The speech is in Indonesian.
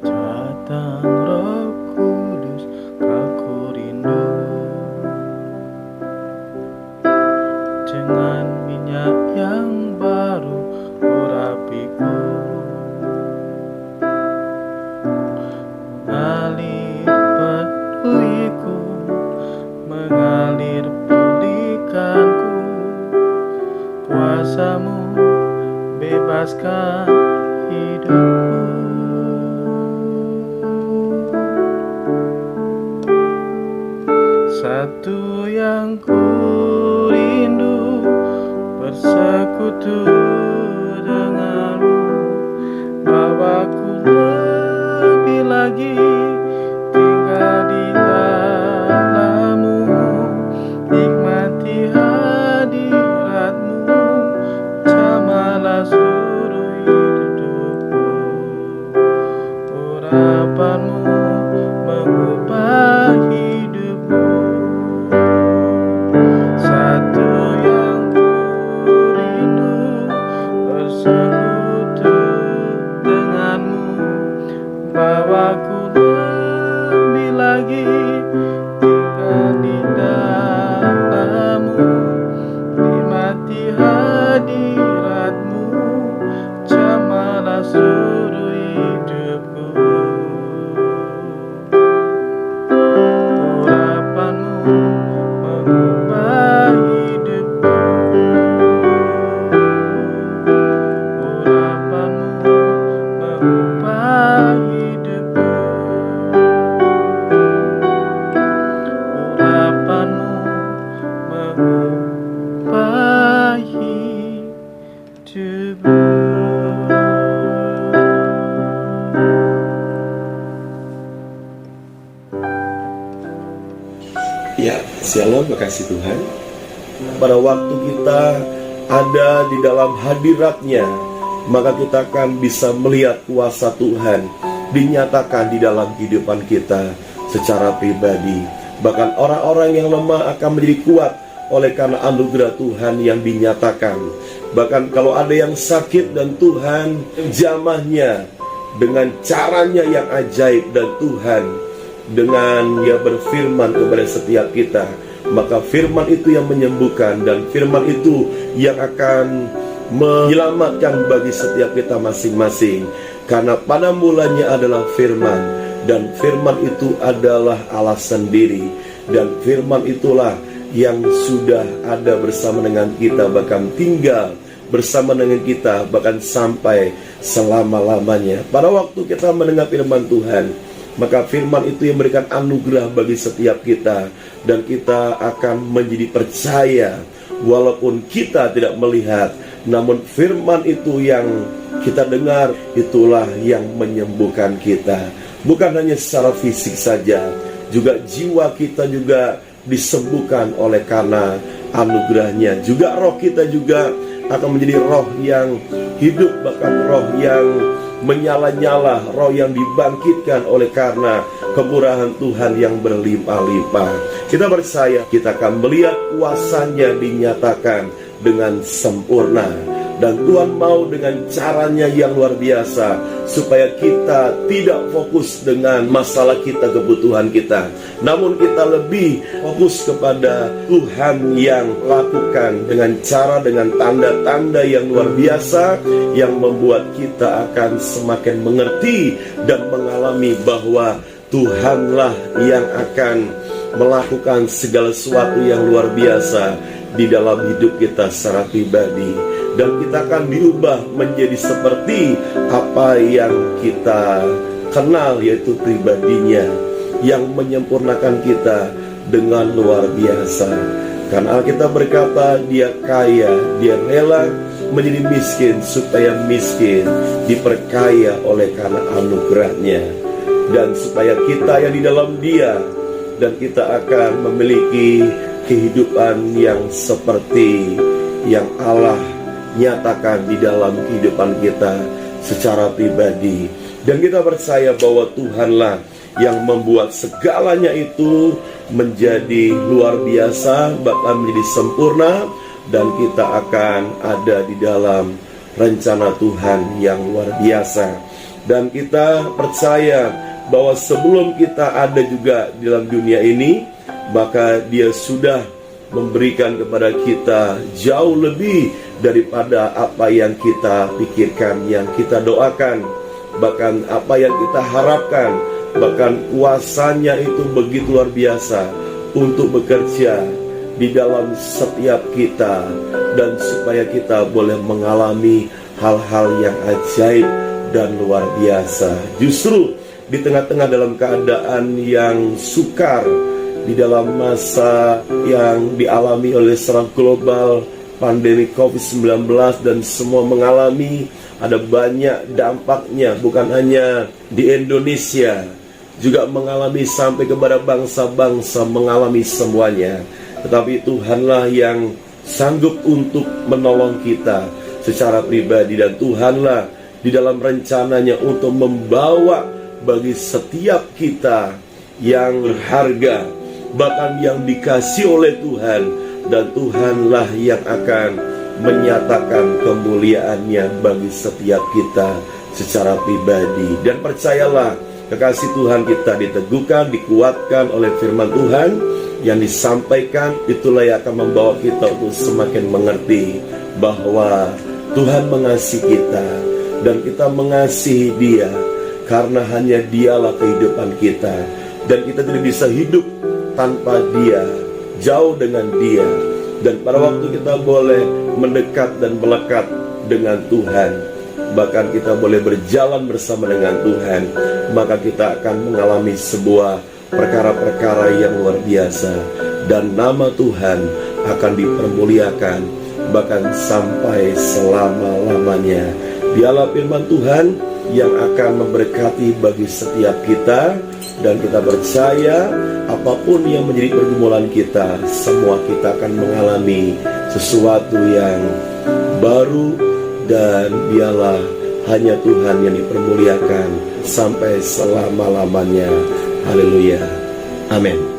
Datang Roh Kudus, aku rindu dengan minyak yang baru urapiku, mengalir peduliku, mengalir pulihkanku. Kuasamu bebaskan hidupku. Satu yang ku rindu, bersekutu denganmu, bawaku lebih lagi tinggal di dalammu, nikmati hadiratmu, jamalah seluruh hidupku. Urapanmu mengubah hidupku. Satu yang ku rindu, bersekutu denganmu, bawaku lebih lagi tinggal di dalammu, nikmati hadiratmu, jamalah seluruh hidupku. Urapanmu mengubah hidupku. Urapanmu mengubah hidupku. Urapanmu mengubah hidupku. Ya, shalom, makasih Tuhan. Pada waktu kita ada di dalam hadirat-Nya, maka kita akan bisa melihat kuasa Tuhan dinyatakan di dalam kehidupan kita secara pribadi. Bahkan orang-orang yang lemah akan menjadi kuat oleh karena anugerah Tuhan yang dinyatakan. Bahkan kalau ada yang sakit dan Tuhan jamahnya dengan caranya yang ajaib, dan Tuhan dengan Dia berfirman kepada setiap kita, maka firman itu yang menyembuhkan, dan firman itu yang akan menyelamatkan bagi setiap kita masing-masing. Karena pada mulanya adalah firman, dan firman itu adalah Allah sendiri, dan firman itulah yang sudah ada bersama dengan kita, bahkan tinggal bersama dengan kita, bahkan sampai selama-lamanya. Pada waktu kita mendengar firman Tuhan, maka firman itu yang memberikan anugerah bagi setiap kita, dan kita akan menjadi percaya walaupun kita tidak melihat, namun firman itu yang kita dengar, itulah yang menyembuhkan kita. Bukan hanya secara fisik saja, juga jiwa kita juga disembuhkan oleh karena anugerahnya. Juga roh kita juga akan menjadi roh yang hidup, bahkan roh yang menyala-nyala, roh yang dibangkitkan oleh karena kemurahan Tuhan yang berlimpah-limpah. Kita percaya kita akan melihat kuasa-Nya dinyatakan dengan sempurna, dan Tuhan mau dengan caranya yang luar biasa, supaya kita tidak fokus dengan masalah kita, kebutuhan kita, namun kita lebih fokus kepada Tuhan yang lakukan dengan cara, dengan tanda-tanda yang luar biasa, yang membuat kita akan semakin mengerti dan mengalami bahwa Tuhanlah yang akan melakukan segala sesuatu yang luar biasa di dalam hidup kita secara pribadi. Dan kita akan diubah menjadi seperti apa yang kita kenal, yaitu pribadinya yang menyempurnakan kita dengan luar biasa. Karena Alkitab berkata, Dia kaya, Dia rela menjadi miskin supaya miskin diperkaya oleh karena anugerahnya. dan supaya kita yang di dalam Dia, dan kita akan memiliki kehidupan yang seperti yang Allah nyatakan di dalam kehidupan kita secara pribadi. Dan kita percaya bahwa Tuhanlah yang membuat segalanya itu menjadi luar biasa, bahkan menjadi sempurna, dan kita akan ada di dalam rencana Tuhan yang luar biasa. Dan kita percaya bahwa sebelum kita ada juga di dalam dunia ini, maka Dia sudah memberikan kepada kita jauh lebih daripada apa yang kita pikirkan, yang kita doakan, bahkan apa yang kita harapkan. Bahkan kuasanya itu begitu luar biasa untuk bekerja di dalam setiap kita, dan supaya kita boleh mengalami hal-hal yang ajaib dan luar biasa. Justru di tengah-tengah dalam keadaan yang sukar, di dalam masa yang dialami oleh secara global pandemi COVID-19, dan semua mengalami, ada banyak dampaknya, bukan hanya di Indonesia, juga mengalami sampai kepada bangsa-bangsa, mengalami semuanya. Tetapi Tuhanlah yang sanggup untuk menolong kita secara pribadi, dan Tuhanlah di dalam rencananya untuk membawa bagi setiap kita yang berharga, bahkan yang dikasih oleh Tuhan, dan Tuhanlah yang akan menyatakan kemuliaannya bagi setiap kita secara pribadi. Dan percayalah, kekasih Tuhan kita diteguhkan, dikuatkan oleh firman Tuhan yang disampaikan. Itulah yang akan membawa kita untuk semakin mengerti bahwa Tuhan mengasihi kita, dan kita mengasihi Dia, karena hanya Dialah kehidupan kita, dan kita tidak bisa hidup tanpa Dia, jauh dengan Dia. Dan pada waktu kita boleh mendekat dan melekat dengan Tuhan, bahkan kita boleh berjalan bersama dengan Tuhan, maka kita akan mengalami sebuah perkara-perkara yang luar biasa, dan nama Tuhan akan dipermuliakan bahkan sampai selama-lamanya. Dialah firman Tuhan yang akan memberkati bagi setiap kita, dan kita percaya apapun yang menjadi pergumulan kita, semua kita akan mengalami sesuatu yang baru, dan Dialah hanya Tuhan yang dipermuliakan sampai selama-lamanya. Haleluya. Amin.